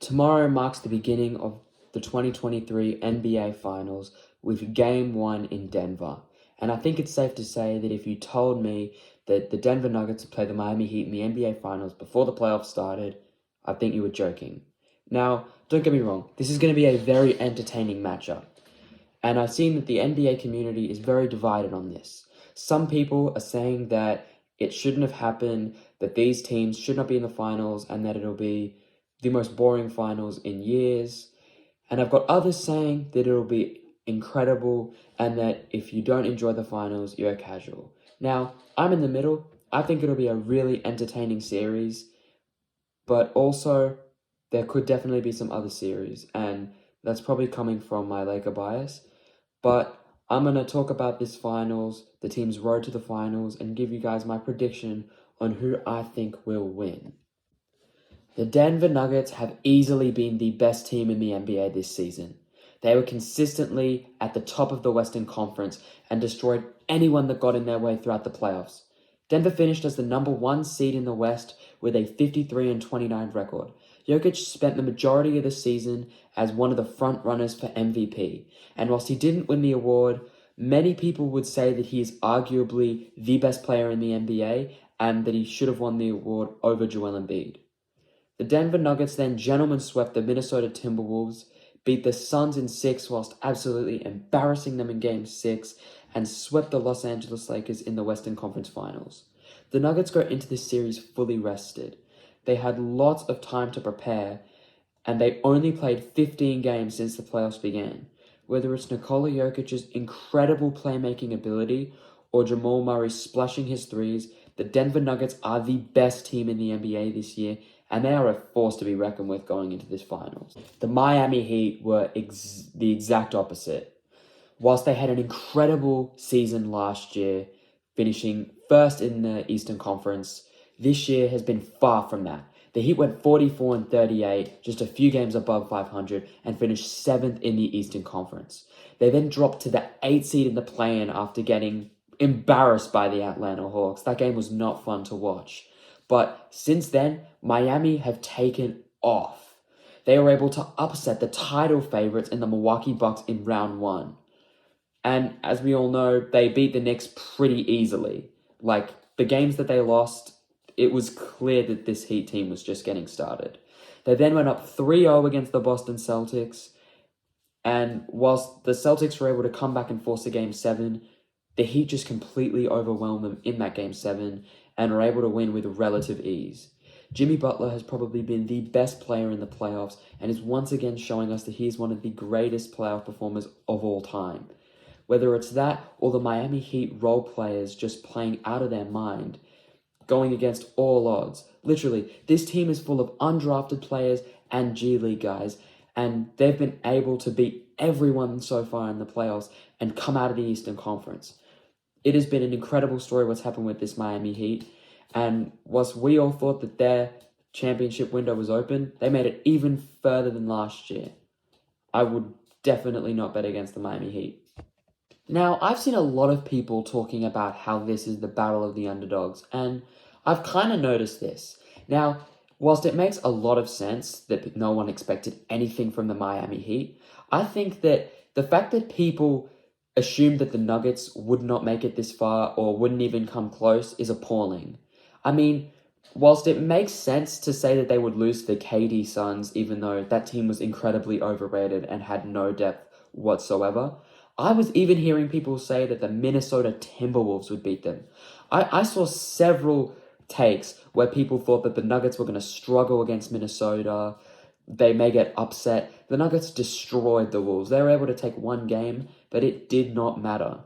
Tomorrow marks the beginning of the 2023 NBA Finals with Game 1 in Denver. And I think it's safe to say that if you told me that the Denver Nuggets would play the Miami Heat in the NBA Finals before the playoffs started, I think you were joking. Now, don't get me wrong, this is going to be a very entertaining matchup. And I've seen that the NBA community is very divided on this. Some people are saying that it shouldn't have happened, that these teams should not be in the finals, and that it'll be the most boring finals in years. And I've got others saying that it'll be incredible and that if you don't enjoy the finals, you're casual. Now, I'm in the middle. I think it'll be a really entertaining series, but also there could definitely be some other series, and that's probably coming from my Laker bias. But I'm going to talk about this finals, the team's road to the finals, and give you guys my prediction on who I think will win. The Denver Nuggets have easily been the best team in the NBA this season. They were consistently at the top of the Western Conference and destroyed anyone that got in their way throughout the playoffs. Denver finished as the number 1 seed in the West with a 53-29 record. Jokic spent the majority of the season as one of the front runners for MVP, and whilst he didn't win the award, many people would say that he is arguably the best player in the NBA and that he should have won the award over Joel Embiid. The Denver Nuggets then gentlemen swept the Minnesota Timberwolves, beat the Suns in 6 whilst absolutely embarrassing them in Game 6, and swept the Los Angeles Lakers in the Western Conference Finals. The Nuggets go into this series fully rested. They had lots of time to prepare, and they only played 15 games since the playoffs began. Whether it's Nikola Jokic's incredible playmaking ability or Jamal Murray splashing his threes, the Denver Nuggets are the best team in the NBA this year, and they are a force to be reckoned with going into this finals. The Miami Heat were the exact opposite. Whilst they had an incredible season last year, finishing first in the Eastern Conference, this year has been far from that. The Heat went 44-38, just a few games above 500, and finished 7th in the Eastern Conference. They then dropped to the 8th seed in the play-in after getting embarrassed by the Atlanta Hawks. That game was not fun to watch. But since then, Miami have taken off. They were able to upset the title favorites in the Milwaukee Bucks in round 1. And as we all know, they beat the Knicks pretty easily. Like, the games that they lost, it was clear that this Heat team was just getting started. They then went up 3-0 against the Boston Celtics. And whilst the Celtics were able to come back and force a Game 7, the Heat just completely overwhelmed them in that Game 7 and were able to win with relative ease. Jimmy Butler has probably been the best player in the playoffs and is once again showing us that he is one of the greatest playoff performers of all time. Whether it's that or the Miami Heat role players just playing out of their mind, going against all odds. Literally, this team is full of undrafted players and G League guys, and they've been able to beat everyone so far in the playoffs and come out of the Eastern Conference. It has been an incredible story what's happened with this Miami Heat, and whilst we all thought that their championship window was open, they made it even further than last year. I would definitely not bet against the Miami Heat. Now, I've seen a lot of people talking about how this is the battle of the underdogs, and I've kind of noticed this. Now, whilst it makes a lot of sense that no one expected anything from the Miami Heat, I think that the fact that people assumed that the Nuggets would not make it this far or wouldn't even come close is appalling. I mean, whilst it makes sense to say that they would lose to the KD Suns, even though that team was incredibly overrated and had no depth whatsoever, I was even hearing people say that the Minnesota Timberwolves would beat them. I saw several takes where people thought that the Nuggets were going to struggle against Minnesota. They may get upset. The Nuggets destroyed the Wolves. They were able to take one game, but it did not matter.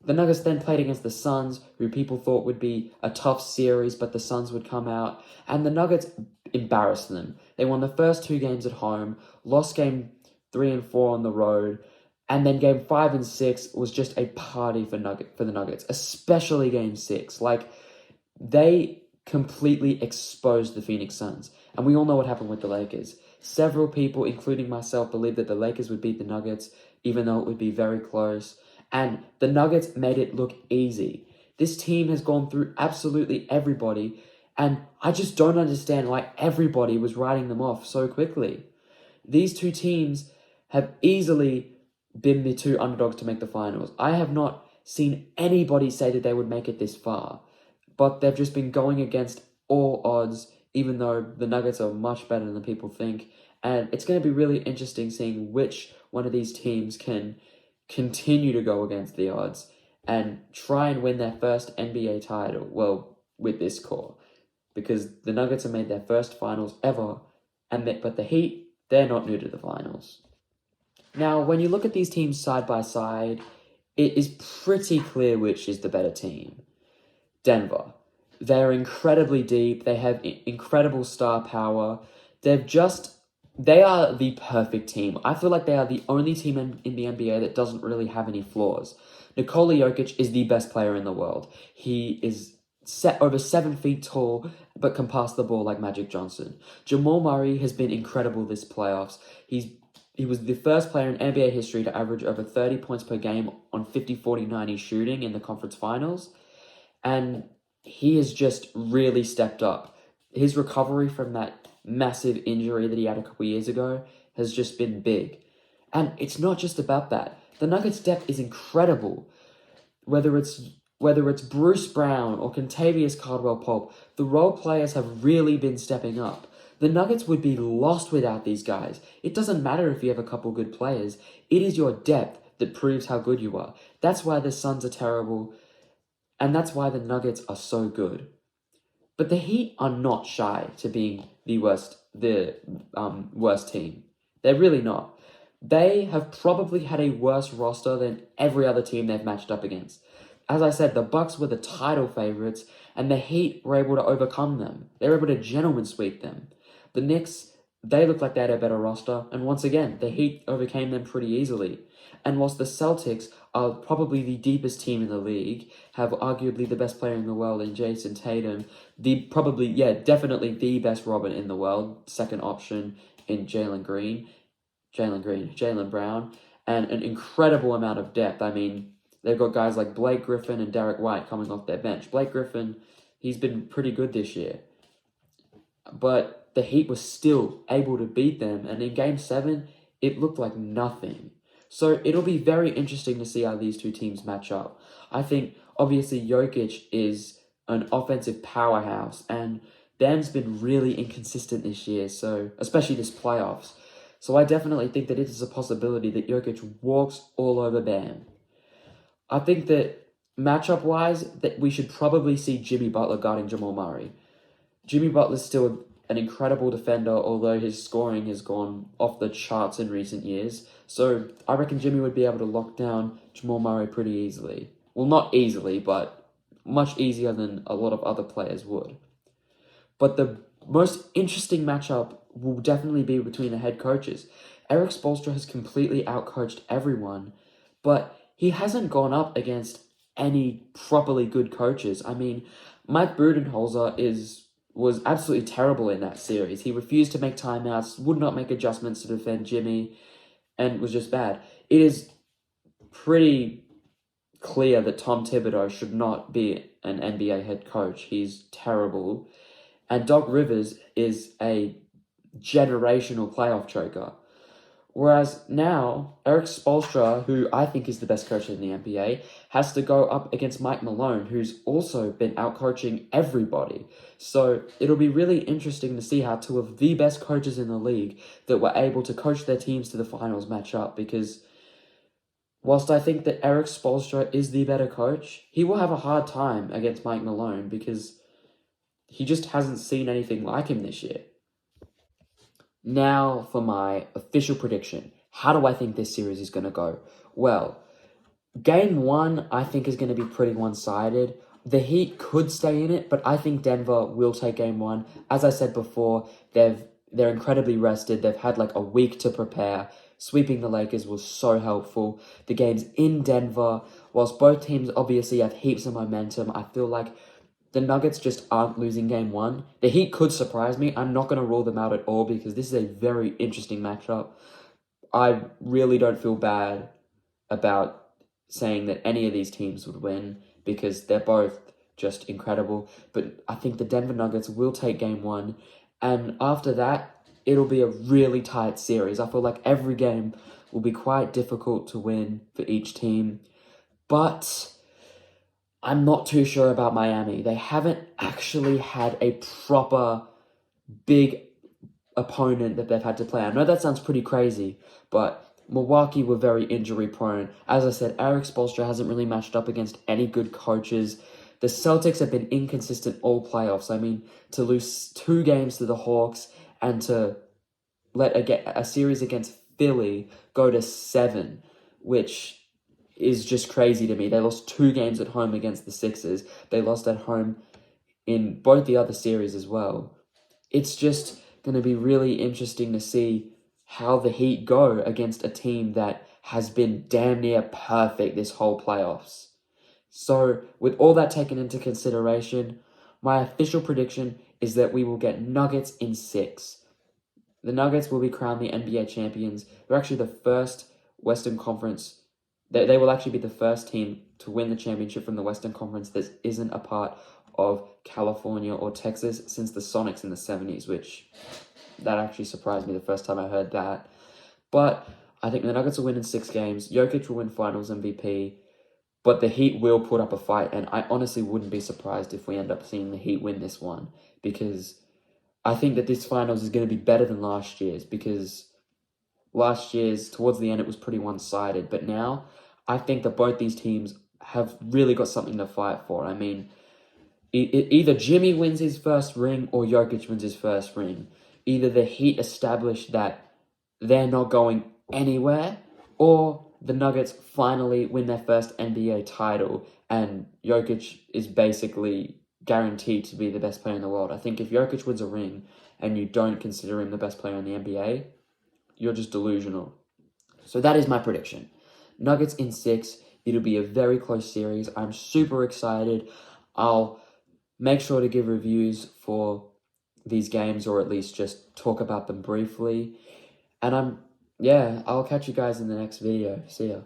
The Nuggets then played against the Suns, who people thought would be a tough series, but the Suns would come out, and the Nuggets embarrassed them. They won the first 2 games at home, lost game 3 and 4 on the road, and then game 5 and 6 was just a party for the Nuggets, especially game 6. Like, they completely exposed the Phoenix Suns, and we all know what happened with the Lakers. Several people, including myself, believed that the Lakers would beat the Nuggets, even though it would be very close. And the Nuggets made it look easy. This team has gone through absolutely everybody, And I just don't understand why everybody was writing them off so quickly. These two teams have easily been the two underdogs to make the finals. I have not seen anybody say that they would make it this far, but they've just been going against all odds, even though the Nuggets are much better than people think. And it's going to be really interesting seeing which one of these teams can continue to go against the odds and try and win their first NBA title, well, with this core. Because the Nuggets have made their first finals ever, but the Heat, they're not new to the finals. Now, when you look at these teams side by side, it is pretty clear which is the better team. Denver. They're incredibly deep. They have incredible star power. They are the perfect team. I feel like they are the only team in the NBA that doesn't really have any flaws. Nikola Jokic is the best player in the world. He is over 7 feet tall, but can pass the ball like Magic Johnson. Jamal Murray has been incredible this playoffs. He was the first player in NBA history to average over 30 points per game on 50-40-90 shooting in the conference finals. And he has just really stepped up. His recovery from that massive injury that he had a couple years ago has just been big. And it's not just about that. The Nuggets' depth is incredible. Whether it's Bruce Brown or Kentavious Caldwell-Pope, the role players have really been stepping up. The Nuggets would be lost without these guys. It doesn't matter if you have a couple good players. It is your depth that proves how good you are. That's why the Suns are terrible, and that's why the Nuggets are so good. But the Heat are not shy to being the worst team. They're really not. They have probably had a worse roster than every other team they've matched up against. As I said, the Bucks were the title favorites, and the Heat were able to overcome them. They were able to gentleman sweep them. The Knicks, they looked like they had a better roster, and once again, the Heat overcame them pretty easily. And whilst the Celtics are probably the deepest team in the league, have arguably the best player in the world in Jason Tatum, definitely the best Robin in the world, second option in Jalen Brown, and an incredible amount of depth. I mean, they've got guys like Blake Griffin and Derek White coming off their bench. Blake Griffin, he's been pretty good this year. But the Heat was still able to beat them, and in Game 7, it looked like nothing. So it'll be very interesting to see how these two teams match up. I think, obviously, Jokic is an offensive powerhouse, and Bam's been really inconsistent this year, so especially this playoffs. So I definitely think that it is a possibility that Jokic walks all over Bam. I think that matchup-wise, that we should probably see Jimmy Butler guarding Jamal Murray. Jimmy Butler's still an incredible defender, although his scoring has gone off the charts in recent years. So I reckon Jimmy would be able to lock down Jamal Murray pretty easily. Well, not easily, but much easier than a lot of other players would. But the most interesting matchup will definitely be between the head coaches. Erik Spoelstra has completely outcoached everyone, but he hasn't gone up against any properly good coaches. I mean, Mike Budenholzer was absolutely terrible in that series. He refused to make timeouts, would not make adjustments to defend Jimmy, and was just bad. It is pretty clear that Tom Thibodeau should not be an NBA head coach. He's terrible. And Doc Rivers is a generational playoff choker. Whereas now, Erik Spoelstra, who I think is the best coach in the NBA, has to go up against Mike Malone, who's also been outcoaching everybody. So it'll be really interesting to see how two of the best coaches in the league that were able to coach their teams to the finals match up, because whilst I think that Erik Spoelstra is the better coach, he will have a hard time against Mike Malone because he just hasn't seen anything like him this year. Now for my official prediction. How do I think this series is going to go? Well, Game 1 I think is going to be pretty one-sided. The Heat could stay in it, but I think Denver will take Game 1. As I said before, they're incredibly rested. They've had like a week to prepare. Sweeping the Lakers was so helpful. The game's in Denver. Whilst both teams obviously have heaps of momentum, I feel like the Nuggets just aren't losing Game 1. The Heat could surprise me. I'm not going to rule them out at all because this is a very interesting matchup. I really don't feel bad about saying that any of these teams would win because they're both just incredible. But I think the Denver Nuggets will take game one. And after that, it'll be a really tight series. I feel like every game will be quite difficult to win for each team. But I'm not too sure about Miami. They haven't actually had a proper big opponent that they've had to play. I know that sounds pretty crazy, but Milwaukee were very injury prone. As I said, Eric Spoelstra hasn't really matched up against any good coaches. The Celtics have been inconsistent all playoffs. I mean, to lose 2 games to the Hawks and to let a series against Philly go to 7, which is just crazy to me. They lost 2 games at home against the Sixers. They lost at home in both the other series as well. It's just going to be really interesting to see how the Heat go against a team that has been damn near perfect this whole playoffs. So, with all that taken into consideration, my official prediction is that we will get Nuggets in 6. The Nuggets will be crowned the NBA champions. They're actually the first Western Conference. They will actually be the first team to win the championship from the Western Conference that isn't a part of California or Texas since the Sonics in the 70s, which that actually surprised me the first time I heard that. But I think the Nuggets will win in 6 games. Jokic will win Finals MVP. But the Heat will put up a fight, and I honestly wouldn't be surprised if we end up seeing the Heat win this one, because I think that this Finals is going to be better than last year's, because last year's, towards the end, it was pretty one-sided. But now, I think that both these teams have really got something to fight for. I mean, either Jimmy wins his first ring or Jokic wins his first ring. Either the Heat establish that they're not going anywhere, or the Nuggets finally win their first NBA title, and Jokic is basically guaranteed to be the best player in the world. I think if Jokic wins a ring and you don't consider him the best player in the NBA, you're just delusional. So that is my prediction. Nuggets in 6. It'll be a very close series. I'm super excited. I'll make sure to give reviews for these games, or at least just talk about them briefly. And I'll catch you guys in the next video. See ya.